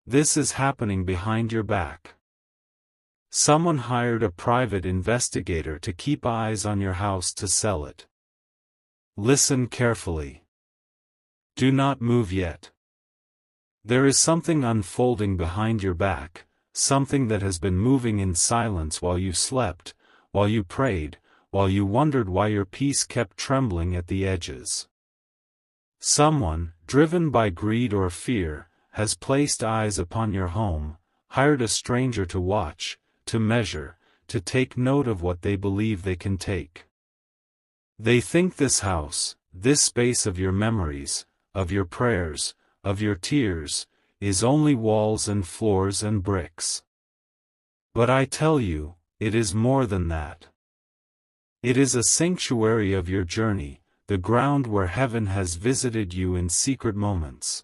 This is happening behind your back. Someone hired a private investigator to keep eyes on your house to sell it. Listen carefully. Do not move yet. There is something unfolding behind your back, something that has been moving in silence while you slept, while you prayed, while you wondered why your peace kept trembling at the edges. Someone, driven by greed or fear, has placed eyes upon your home, hired a stranger to watch, to measure, to take note of what they believe they can take. They think this house, this space of your memories, of your prayers, of your tears, is only walls and floors and bricks. But I tell you, it is more than that. It is a sanctuary of your journey, the ground where heaven has visited you in secret moments.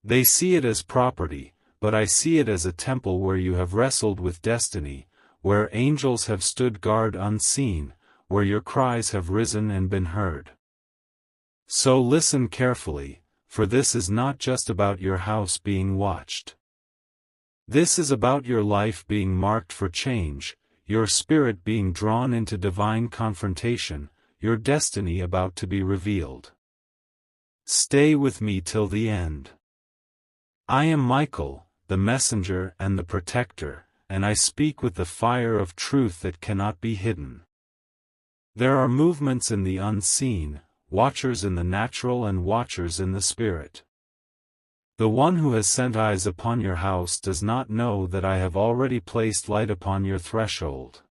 They see it as property, but I see it as a temple where you have wrestled with destiny, where angels have stood guard unseen, where your cries have risen and been heard. So listen carefully, for this is not just about your house being watched. This is about your life being marked for change, your spirit being drawn into divine confrontation, your destiny about to be revealed. Stay with me till the end. I am Michael, the messenger and the protector, and I speak with the fire of truth that cannot be hidden. There are movements in the unseen, watchers in the natural and watchers in the spirit. The one who has sent eyes upon your house does not know that I have already placed light upon your threshold.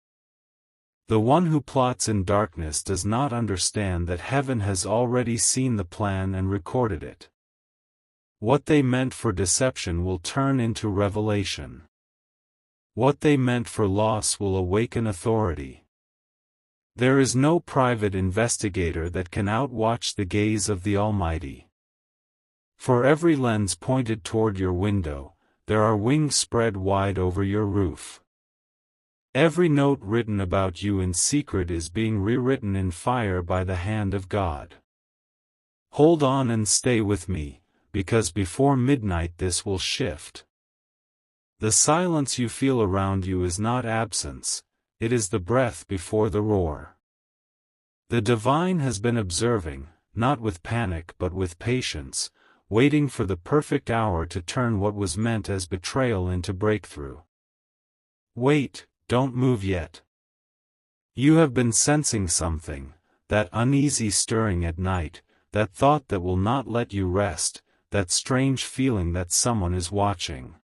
The one who plots in darkness does not understand that heaven has already seen the plan and recorded it. What they meant for deception will turn into revelation. What they meant for loss will awaken authority. There is no private investigator that can outwatch the gaze of the Almighty. For every lens pointed toward your window, there are wings spread wide over your roof. Every note written about you in secret is being rewritten in fire by the hand of God. Hold on and stay with me, because before midnight this will shift. The silence you feel around you is not absence, it is the breath before the roar. The divine has been observing, not with panic but with patience, waiting for the perfect hour to turn what was meant as betrayal into breakthrough. Wait, don't move yet. You have been sensing something, that uneasy stirring at night, that thought that will not let you rest, that strange feeling that someone is watching.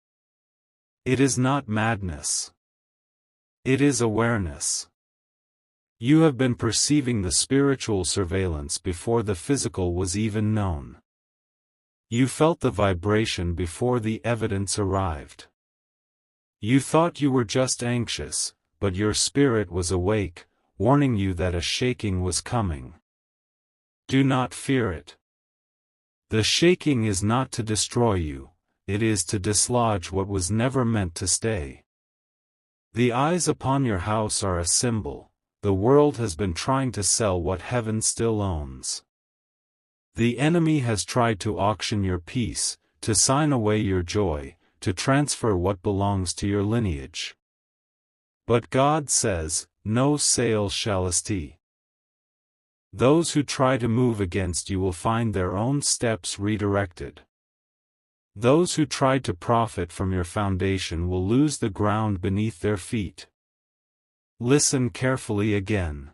It is not madness. It is awareness. You have been perceiving the spiritual surveillance before the physical was even known. You felt the vibration before the evidence arrived. You thought you were just anxious, but your spirit was awake, warning you that a shaking was coming. Do not fear it. The shaking is not to destroy you, it is to dislodge what was never meant to stay. The eyes upon your house are a symbol. The world has been trying to sell what heaven still owns. The enemy has tried to auction your peace, to sign away your joy, to transfer what belongs to your lineage. But God says, no sale shall esteem. Those who try to move against you will find their own steps redirected. Those who tried to profit from your foundation will lose the ground beneath their feet. Listen carefully again.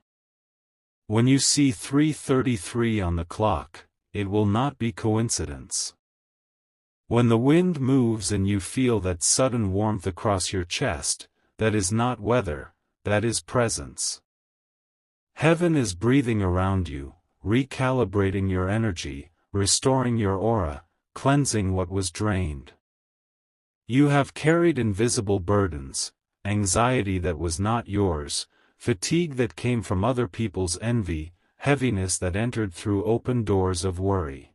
When you see 3:33 on the clock, it will not be coincidence. When the wind moves and you feel that sudden warmth across your chest, that is not weather, that is presence. Heaven is breathing around you, recalibrating your energy, restoring your aura, cleansing what was drained. You have carried invisible burdens, anxiety that was not yours, fatigue that came from other people's envy, heaviness that entered through open doors of worry.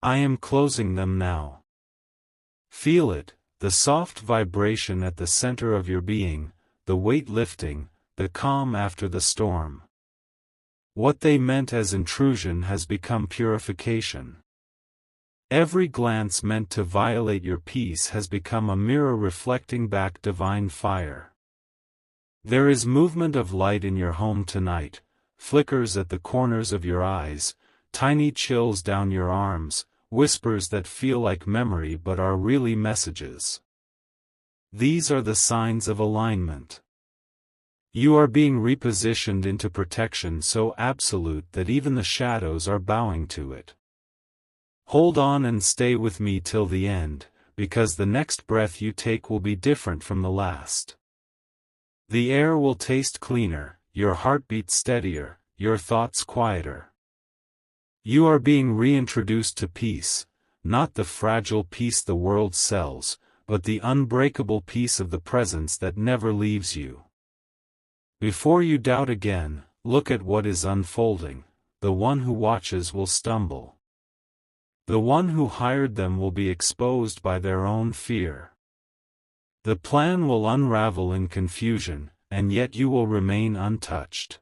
I am closing them now. Feel it, the soft vibration at the center of your being, the weight lifting, the calm after the storm. What they meant as intrusion has become purification. Every glance meant to violate your peace has become a mirror reflecting back divine fire. There is movement of light in your home tonight, flickers at the corners of your eyes, tiny chills down your arms, whispers that feel like memory but are really messages. These are the signs of alignment. You are being repositioned into protection so absolute that even the shadows are bowing to it. Hold on and stay with me till the end, because the next breath you take will be different from the last. The air will taste cleaner, your heartbeat steadier, your thoughts quieter. You are being reintroduced to peace, not the fragile peace the world sells, but the unbreakable peace of the presence that never leaves you. Before you doubt again, look at what is unfolding. The one who watches will stumble. The one who hired them will be exposed by their own fear. The plan will unravel in confusion, and yet you will remain untouched.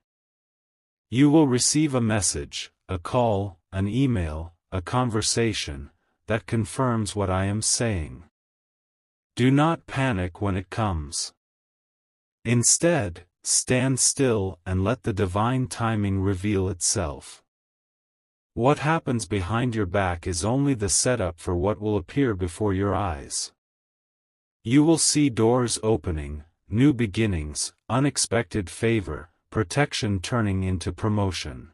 You will receive a message, a call, an email, a conversation, that confirms what I am saying. Do not panic when it comes. Instead, stand still and let the divine timing reveal itself. What happens behind your back is only the setup for what will appear before your eyes. You will see doors opening, new beginnings, unexpected favor, protection turning into promotion.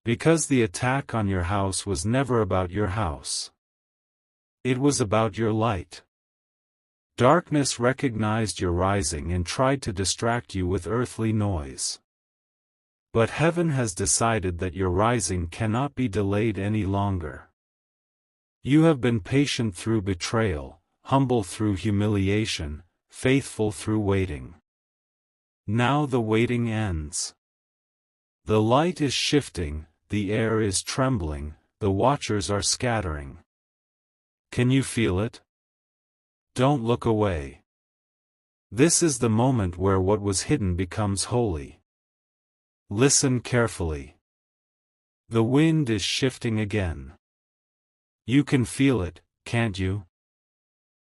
Because the attack on your house was never about your house. It was about your light. Darkness recognized your rising and tried to distract you with earthly noise. But heaven has decided that your rising cannot be delayed any longer. You have been patient through betrayal, humble through humiliation, faithful through waiting. Now the waiting ends. The light is shifting, the air is trembling, the watchers are scattering. Can you feel it? Don't look away. This is the moment where what was hidden becomes holy. Listen carefully. The wind is shifting again. You can feel it, can't you?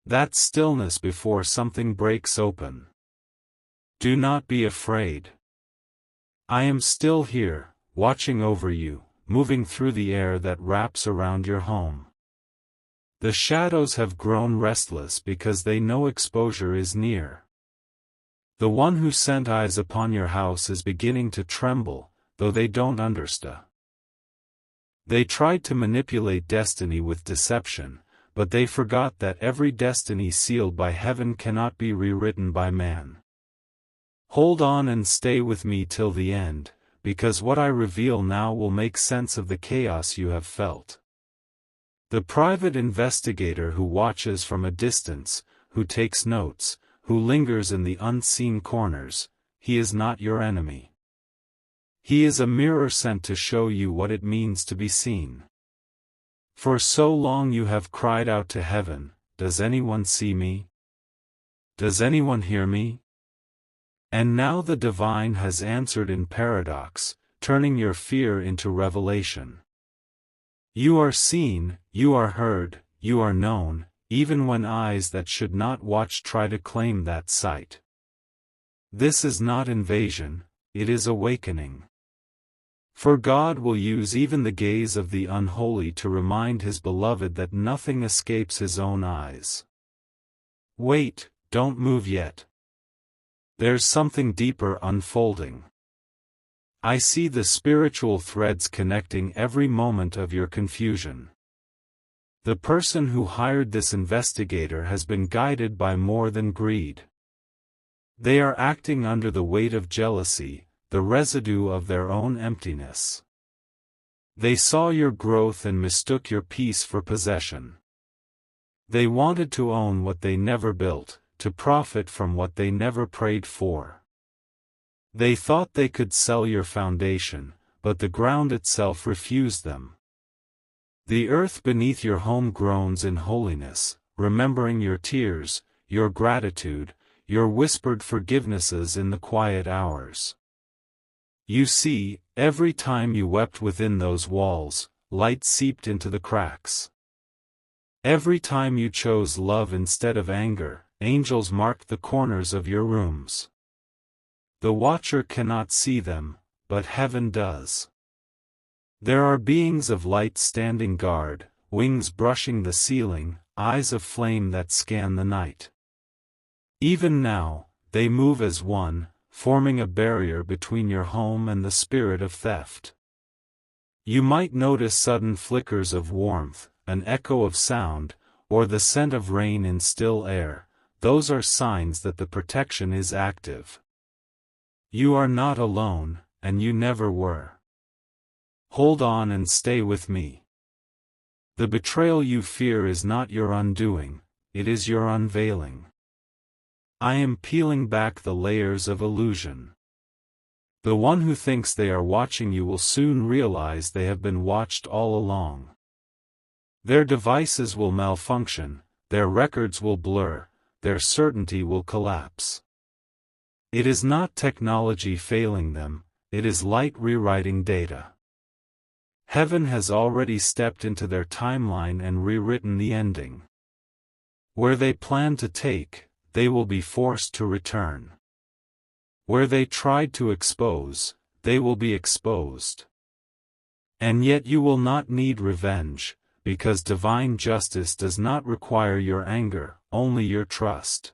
That stillness before something breaks open. Do not be afraid. I am still here, watching over you, moving through the air that wraps around your home. The shadows have grown restless because they know exposure is near. The one who sent eyes upon your house is beginning to tremble, though they don't understand. They tried to manipulate destiny with deception, but they forgot that every destiny sealed by heaven cannot be rewritten by man. Hold on and stay with me till the end, because what I reveal now will make sense of the chaos you have felt. The private investigator who watches from a distance, who takes notes, who lingers in the unseen corners, he is not your enemy. He is a mirror sent to show you what it means to be seen. For so long you have cried out to heaven, "Does anyone see me? Does anyone hear me?" And now the divine has answered in paradox, turning your fear into revelation. You are seen, you are heard, you are known, even when eyes that should not watch try to claim that sight. This is not invasion, it is awakening. For God will use even the gaze of the unholy to remind his beloved that nothing escapes his own eyes. Wait, don't move yet. There's something deeper unfolding. I see the spiritual threads connecting every moment of your confusion. The person who hired this investigator has been guided by more than greed. They are acting under the weight of jealousy, the residue of their own emptiness. They saw your growth and mistook your peace for possession. They wanted to own what they never built, to profit from what they never prayed for. They thought they could sell your foundation, but the ground itself refused them. The earth beneath your home groans in holiness, remembering your tears, your gratitude, your whispered forgivenesses in the quiet hours. You see, every time you wept within those walls, light seeped into the cracks. Every time you chose love instead of anger, angels marked the corners of your rooms. The watcher cannot see them, but heaven does. There are beings of light standing guard, wings brushing the ceiling, eyes of flame that scan the night. Even now, they move as one, forming a barrier between your home and the spirit of theft. You might notice sudden flickers of warmth, an echo of sound, or the scent of rain in still air. Those are signs that the protection is active. You are not alone, and you never were. Hold on and stay with me. The betrayal you fear is not your undoing, it is your unveiling. I am peeling back the layers of illusion. The one who thinks they are watching you will soon realize they have been watched all along. Their devices will malfunction, their records will blur, their certainty will collapse. It is not technology failing them, it is light rewriting data. Heaven has already stepped into their timeline and rewritten the ending. Where they plan to take, they will be forced to return. Where they tried to expose, they will be exposed. And yet you will not need revenge, because divine justice does not require your anger, only your trust.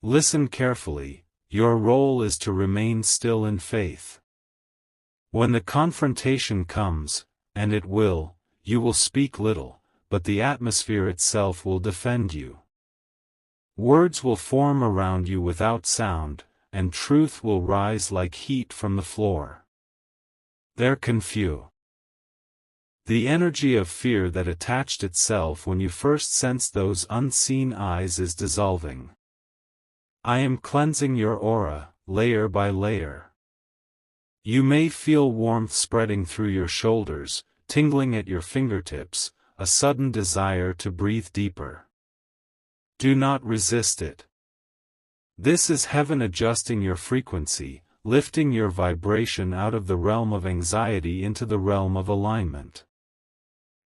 Listen carefully, your role is to remain still in faith. When the confrontation comes, and it will, you will speak little, but the atmosphere itself will defend you. Words will form around you without sound, and truth will rise like heat from the floor. There can few. The energy of fear that attached itself when you first sensed those unseen eyes is dissolving. I am cleansing your aura, layer by layer. You may feel warmth spreading through your shoulders, tingling at your fingertips, a sudden desire to breathe deeper. Do not resist it. This is heaven adjusting your frequency, lifting your vibration out of the realm of anxiety into the realm of alignment.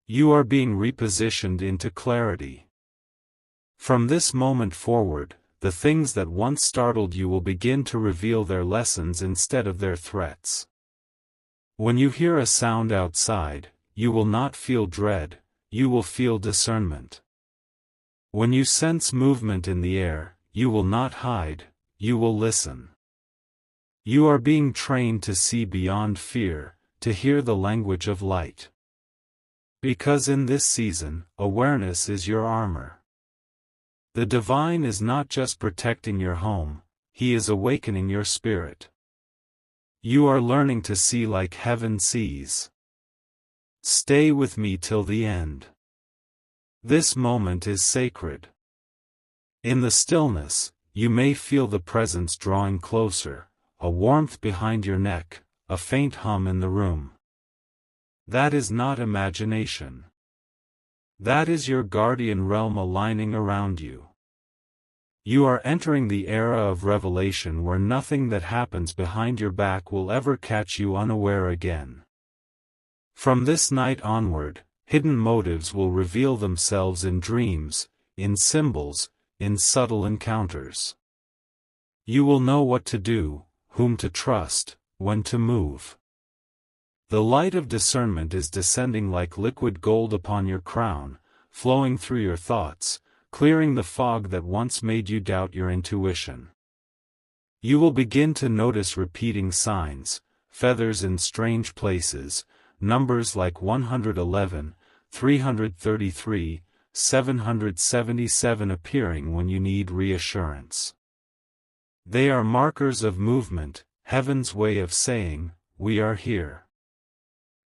You are being repositioned into clarity. From this moment forward, the things that once startled you will begin to reveal their lessons instead of their threats. When you hear a sound outside, you will not feel dread, you will feel discernment. When you sense movement in the air, you will not hide, you will listen. You are being trained to see beyond fear, to hear the language of light. Because in this season, awareness is your armor. The divine is not just protecting your home, He is awakening your spirit. You are learning to see like heaven sees. Stay with me till the end. This moment is sacred. In the stillness, you may feel the presence drawing closer, a warmth behind your neck, a faint hum in the room. That is not imagination. That is your guardian realm aligning around you. You are entering the era of revelation where nothing that happens behind your back will ever catch you unaware again. From this night onward, hidden motives will reveal themselves in dreams, in symbols, in subtle encounters. You will know what to do, whom to trust, when to move. The light of discernment is descending like liquid gold upon your crown, flowing through your thoughts, clearing the fog that once made you doubt your intuition. You will begin to notice repeating signs, feathers in strange places, numbers like 111, 333, 777 appearing when you need reassurance. They are markers of movement, heaven's way of saying, "We are here."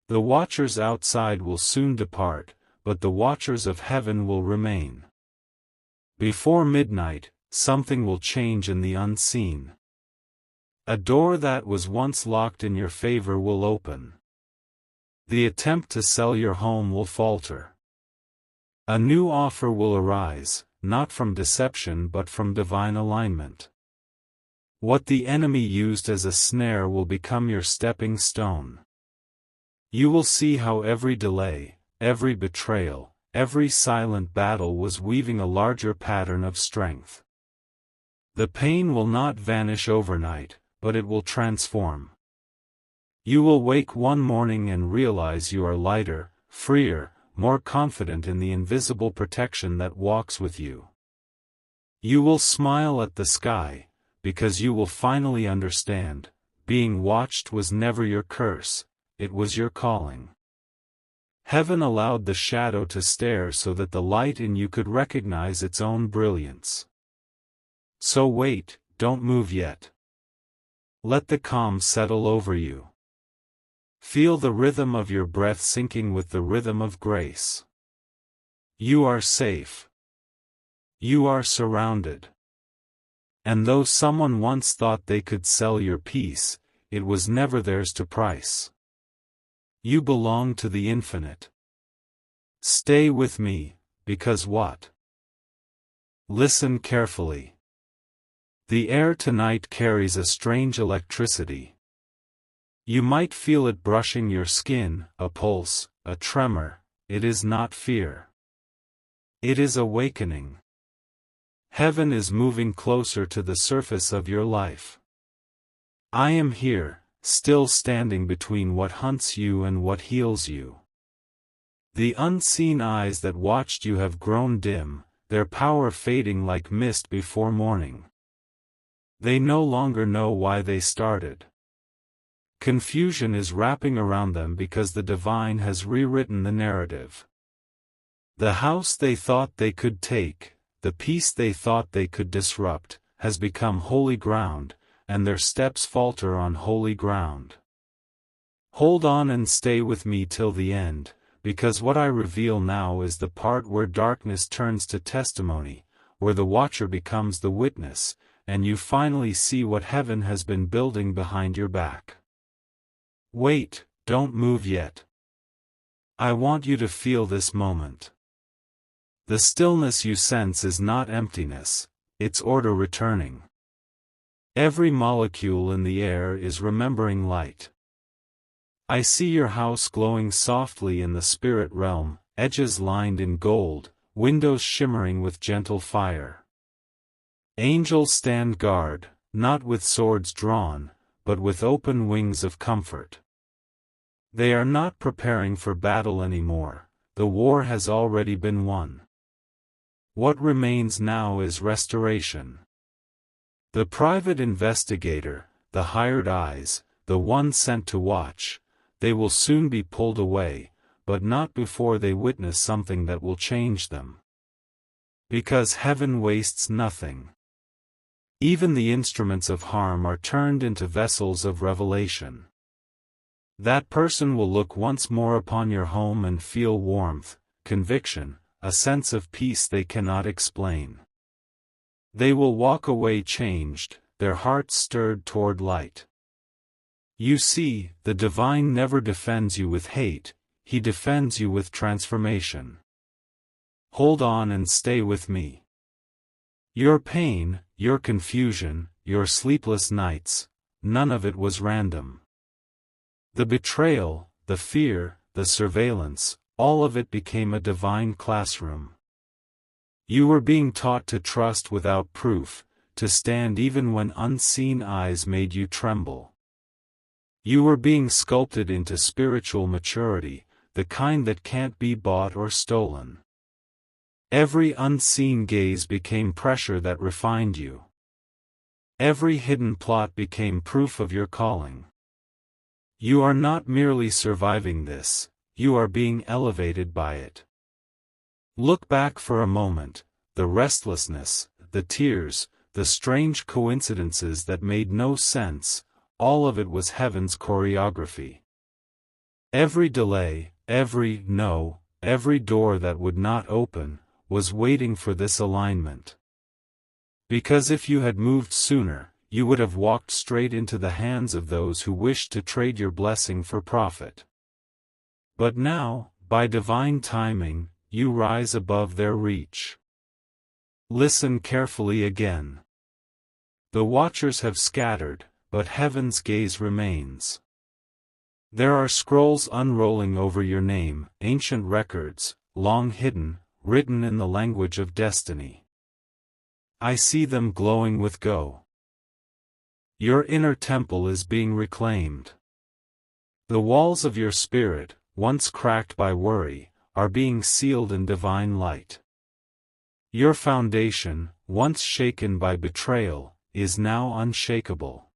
The watchers outside will soon depart, but the watchers of heaven will remain. Before midnight, something will change in the unseen. A door that was once locked in your favor will open. The attempt to sell your home will falter. A new offer will arise, not from deception but from divine alignment. What the enemy used as a snare will become your stepping stone. You will see how every delay, every betrayal, every silent battle was weaving a larger pattern of strength. The pain will not vanish overnight, but it will transform. You will wake one morning and realize you are lighter, freer, more confident in the invisible protection that walks with you. You will smile at the sky, because you will finally understand, being watched was never your curse, it was your calling. Heaven allowed the shadow to stare so that the light in you could recognize its own brilliance. So wait, don't move yet. Let the calm settle over you. Feel the rhythm of your breath syncing with the rhythm of grace. You are safe. You are surrounded. And though someone once thought they could sell your peace, it was never theirs to price. You belong to the infinite. Stay with me, because what? Listen carefully. The air tonight carries a strange electricity. You might feel it brushing your skin, a pulse, a tremor. It is not fear. It is awakening. Heaven is moving closer to the surface of your life. I am here, still standing between what hunts you and what heals you. The unseen eyes that watched you have grown dim, their power fading like mist before morning. They no longer know why they started. Confusion is wrapping around them because the divine has rewritten the narrative. The house they thought they could take, the peace they thought they could disrupt, has become holy ground, and their steps falter on holy ground. Hold on and stay with me till the end, because what I reveal now is the part where darkness turns to testimony, where the watcher becomes the witness, and you finally see what heaven has been building behind your back. Wait, don't move yet. I want you to feel this moment. The stillness you sense is not emptiness, it's order returning. Every molecule in the air is remembering light. I see your house glowing softly in the spirit realm, edges lined in gold, windows shimmering with gentle fire. Angels stand guard, not with swords drawn, but with open wings of comfort. They are not preparing for battle anymore, the war has already been won. What remains now is restoration. The private investigator, the hired eyes, the one sent to watch, they will soon be pulled away, but not before they witness something that will change them. Because heaven wastes nothing. Even the instruments of harm are turned into vessels of revelation. That person will look once more upon your home and feel warmth, conviction, a sense of peace they cannot explain. They will walk away changed, their hearts stirred toward light. You see, the divine never defends you with hate, he defends you with transformation. Hold on and stay with me. Your pain, your confusion, your sleepless nights, none of it was random. The betrayal, the fear, the surveillance, all of it became a divine classroom. You were being taught to trust without proof, to stand even when unseen eyes made you tremble. You were being sculpted into spiritual maturity, the kind that can't be bought or stolen. Every unseen gaze became pressure that refined you. Every hidden plot became proof of your calling. You are not merely surviving this, you are being elevated by it. Look back for a moment, the restlessness, the tears, the strange coincidences that made no sense, all of it was heaven's choreography. Every delay, every no, every door that would not open, was waiting for this alignment. Because if you had moved sooner, you would have walked straight into the hands of those who wished to trade your blessing for profit. But now, by divine timing, you rise above their reach. Listen carefully again. The watchers have scattered, but heaven's gaze remains. There are scrolls unrolling over your name, ancient records, long hidden, written in the language of destiny. I see them glowing with go. Your inner temple is being reclaimed. The walls of your spirit, once cracked by worry, are being sealed in divine light. Your foundation, once shaken by betrayal, is now unshakable.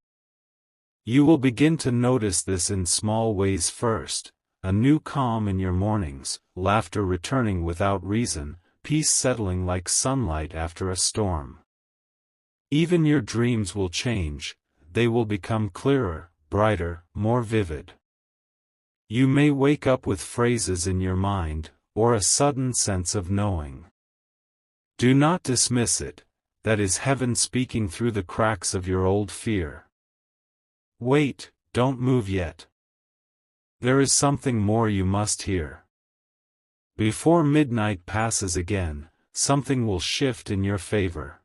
You will begin to notice this in small ways first: a new calm in your mornings, laughter returning without reason, peace settling like sunlight after a storm. Even your dreams will change, they will become clearer, brighter, more vivid. You may wake up with phrases in your mind, or a sudden sense of knowing. Do not dismiss it, that is heaven speaking through the cracks of your old fear. Wait, don't move yet. There is something more you must hear. Before midnight passes again, something will shift in your favor.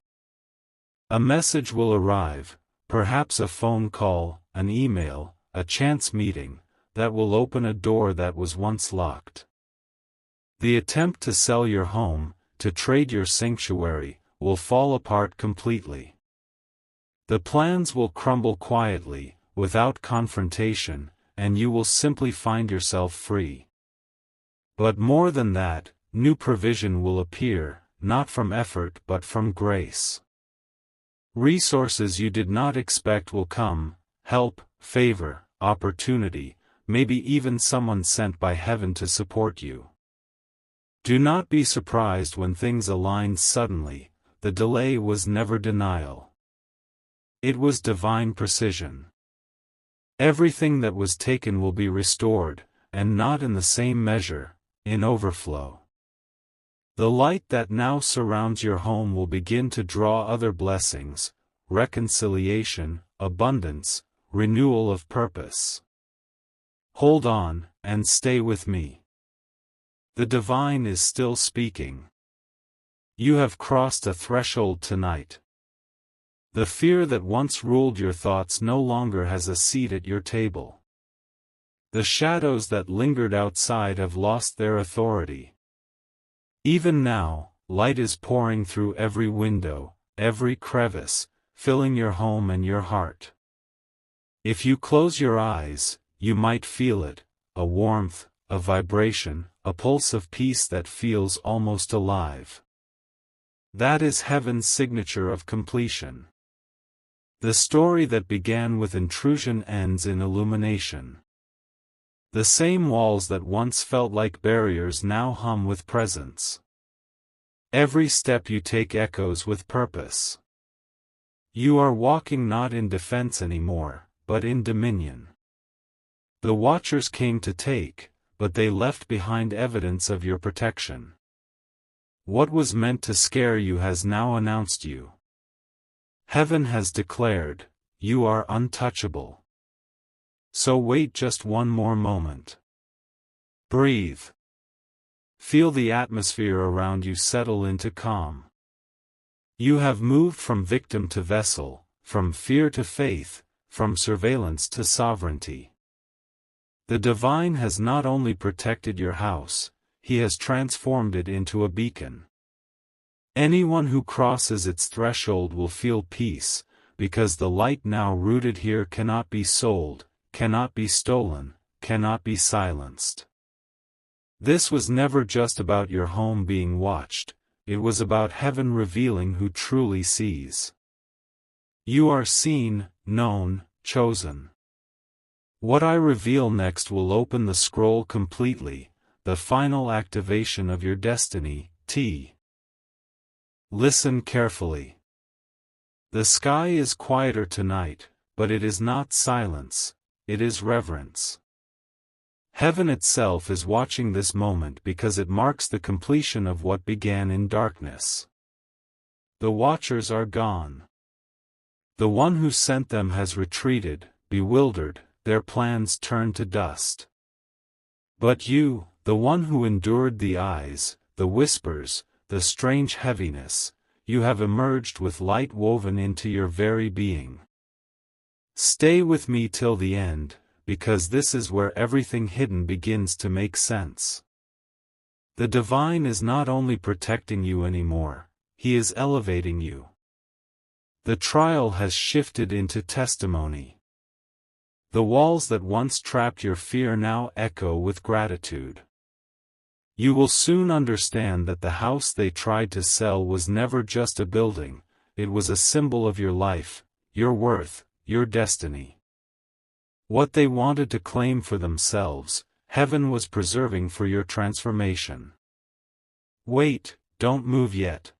A message will arrive, perhaps a phone call, an email, a chance meeting, that will open a door that was once locked. The attempt to sell your home, to trade your sanctuary, will fall apart completely. The plans will crumble quietly, without confrontation, and you will simply find yourself free. But more than that, new provision will appear, not from effort but from grace. Resources you did not expect will come: help, favor, opportunity, maybe even someone sent by heaven to support you. Do not be surprised when things align suddenly. The delay was never denial. It was divine precision. Everything that was taken will be restored, and not in the same measure, in overflow. The light that now surrounds your home will begin to draw other blessings: reconciliation, abundance, renewal of purpose. Hold on, and stay with me. The divine is still speaking. You have crossed a threshold tonight. The fear that once ruled your thoughts no longer has a seat at your table. The shadows that lingered outside have lost their authority. Even now, light is pouring through every window, every crevice, filling your home and your heart. If you close your eyes, you might feel it: a warmth, a vibration, a pulse of peace that feels almost alive. That is heaven's signature of completion. The story that began with intrusion ends in illumination. The same walls that once felt like barriers now hum with presence. Every step you take echoes with purpose. You are walking not in defense anymore, but in dominion. The watchers came to take, but they left behind evidence of your protection. What was meant to scare you has now announced you. Heaven has declared, you are untouchable. So wait just one more moment. Breathe. Feel the atmosphere around you settle into calm. You have moved from victim to vessel, from fear to faith, from surveillance to sovereignty. The divine has not only protected your house, he has transformed it into a beacon. Anyone who crosses its threshold will feel peace, because the light now rooted here cannot be sold, cannot be stolen, cannot be silenced. This was never just about your home being watched, it was about heaven revealing who truly sees. You are seen, known, chosen. What I reveal next will open the scroll completely, the final activation of your destiny. Listen carefully. The sky is quieter tonight, but it is not silence, it is reverence. Heaven itself is watching this moment because it marks the completion of what began in darkness. The watchers are gone. The one who sent them has retreated, bewildered, their plans turned to dust. But you, the one who endured the eyes, the whispers, the strange heaviness, you have emerged with light woven into your very being. Stay with me till the end, because this is where everything hidden begins to make sense. The divine is not only protecting you anymore, he is elevating you. The trial has shifted into testimony. The walls that once trapped your fear now echo with gratitude. You will soon understand that the house they tried to sell was never just a building, it was a symbol of your life, your worth, your destiny. What they wanted to claim for themselves, heaven was preserving for your transformation. Wait, don't move yet.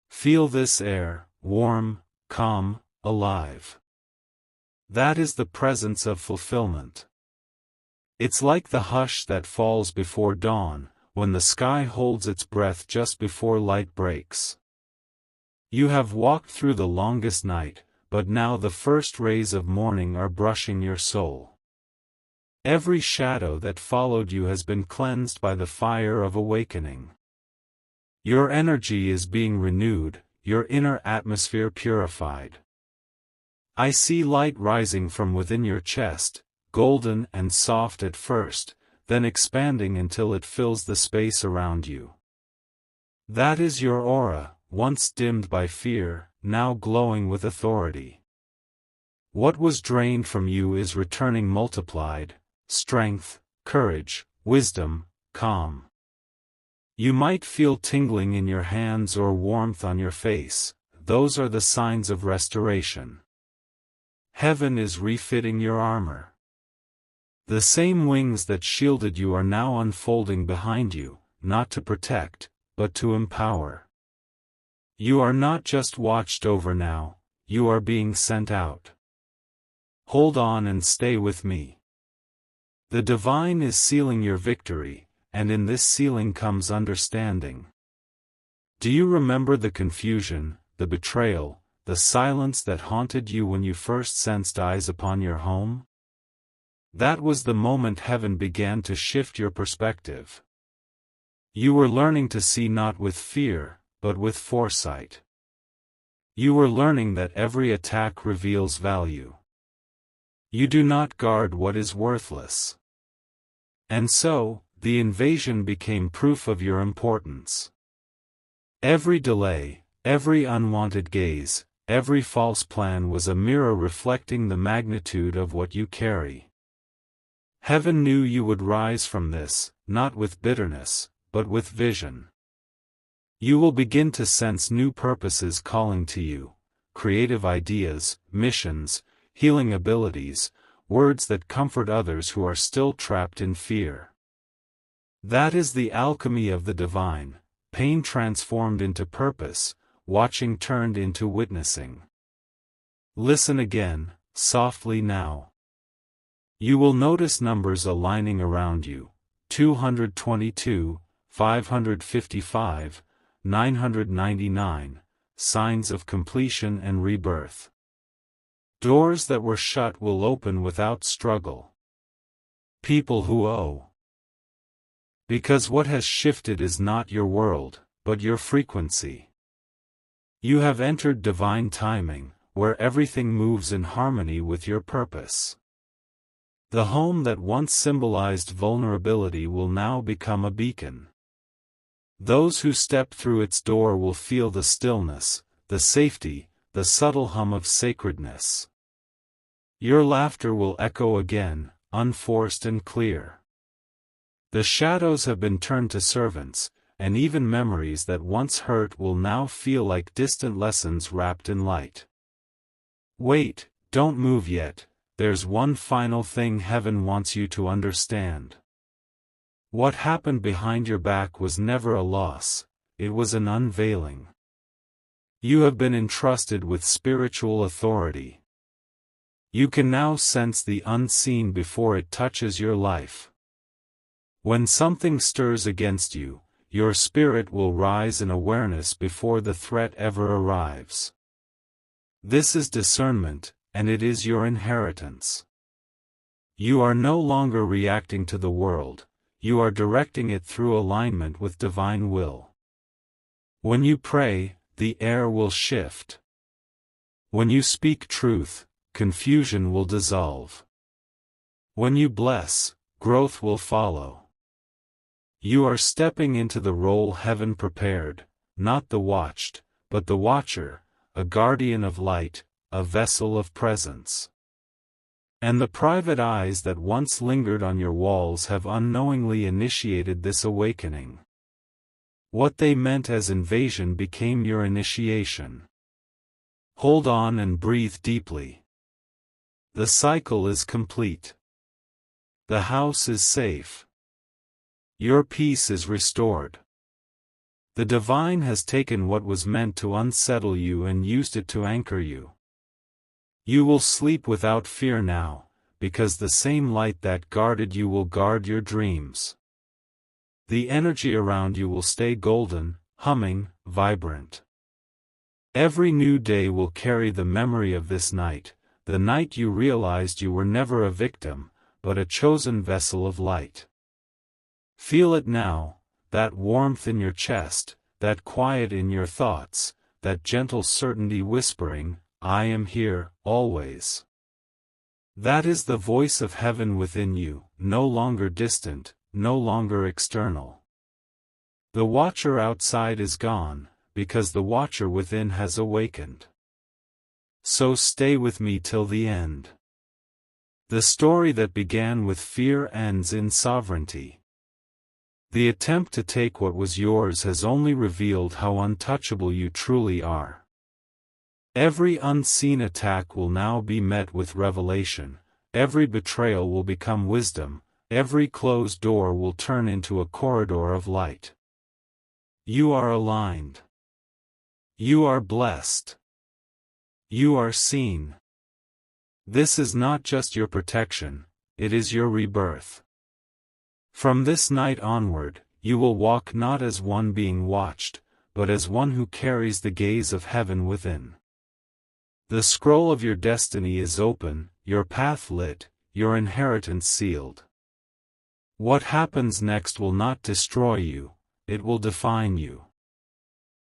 Feel this air, warm, calm, alive. That is the presence of fulfillment. It's like the hush that falls before dawn, when the sky holds its breath just before light breaks. You have walked through the longest night, but now the first rays of morning are brushing your soul. Every shadow that followed you has been cleansed by the fire of awakening. Your energy is being renewed, your inner atmosphere purified. I see light rising from within your chest, golden and soft at first, then expanding until it fills the space around you. That is your aura, once dimmed by fear, now glowing with authority. What was drained from you is returning multiplied: strength, courage, wisdom, calm. You might feel tingling in your hands or warmth on your face, those are the signs of restoration. Heaven is refitting your armor. The same wings that shielded you are now unfolding behind you, not to protect, but to empower. You are not just watched over now, you are being sent out. Hold on and stay with me. The divine is sealing your victory, and in this sealing comes understanding. Do you remember the confusion, the betrayal, the silence that haunted you when you first sensed eyes upon your home? That was the moment heaven began to shift your perspective. You were learning to see not with fear, but with foresight. You were learning that every attack reveals value. You do not guard what is worthless. And so, the invasion became proof of your importance. Every delay, every unwanted gaze, every false plan was a mirror reflecting the magnitude of what you carry. Heaven knew you would rise from this, not with bitterness, but with vision. You will begin to sense new purposes calling to you, creative ideas, missions, healing abilities, words that comfort others who are still trapped in fear. That is the alchemy of the divine, pain transformed into purpose, watching turned into witnessing. Listen again, softly now. You will notice numbers aligning around you: 222, 555, 999, signs of completion and rebirth. Doors that were shut will open without struggle. People who owe. Because what has shifted is not your world, but your frequency. You have entered divine timing, where everything moves in harmony with your purpose. The home that once symbolized vulnerability will now become a beacon. Those who step through its door will feel the stillness, the safety, the subtle hum of sacredness. Your laughter will echo again, unforced and clear. The shadows have been turned to servants, and even memories that once hurt will now feel like distant lessons wrapped in light. Wait, don't move yet, there's one final thing heaven wants you to understand. What happened behind your back was never a loss, it was an unveiling. You have been entrusted with spiritual authority. You can now sense the unseen before it touches your life. When something stirs against you, your spirit will rise in awareness before the threat ever arrives. This is discernment, and it is your inheritance. You are no longer reacting to the world, you are directing it through alignment with divine will. When you pray, the air will shift. When you speak truth, confusion will dissolve. When you bless, growth will follow. You are stepping into the role heaven prepared, not the watched, but the watcher, a guardian of light, a vessel of presence. And the private eyes that once lingered on your walls have unknowingly initiated this awakening. What they meant as invasion became your initiation. Hold on and breathe deeply. The cycle is complete. The house is safe. Your peace is restored. The divine has taken what was meant to unsettle you and used it to anchor you. You will sleep without fear now, because the same light that guarded you will guard your dreams. The energy around you will stay golden, humming, vibrant. Every new day will carry the memory of this night, the night you realized you were never a victim, but a chosen vessel of light. Feel it now, that warmth in your chest, that quiet in your thoughts, that gentle certainty whispering, I am here, always. That is the voice of heaven within you, no longer distant, no longer external. The watcher outside is gone, because the watcher within has awakened. So stay with me till the end. The story that began with fear ends in sovereignty. The attempt to take what was yours has only revealed how untouchable you truly are. Every unseen attack will now be met with revelation, every betrayal will become wisdom, every closed door will turn into a corridor of light. You are aligned. You are blessed. You are seen. This is not just your protection, it is your rebirth. From this night onward, you will walk not as one being watched, but as one who carries the gaze of heaven within. The scroll of your destiny is open, your path lit, your inheritance sealed. What happens next will not destroy you, it will define you.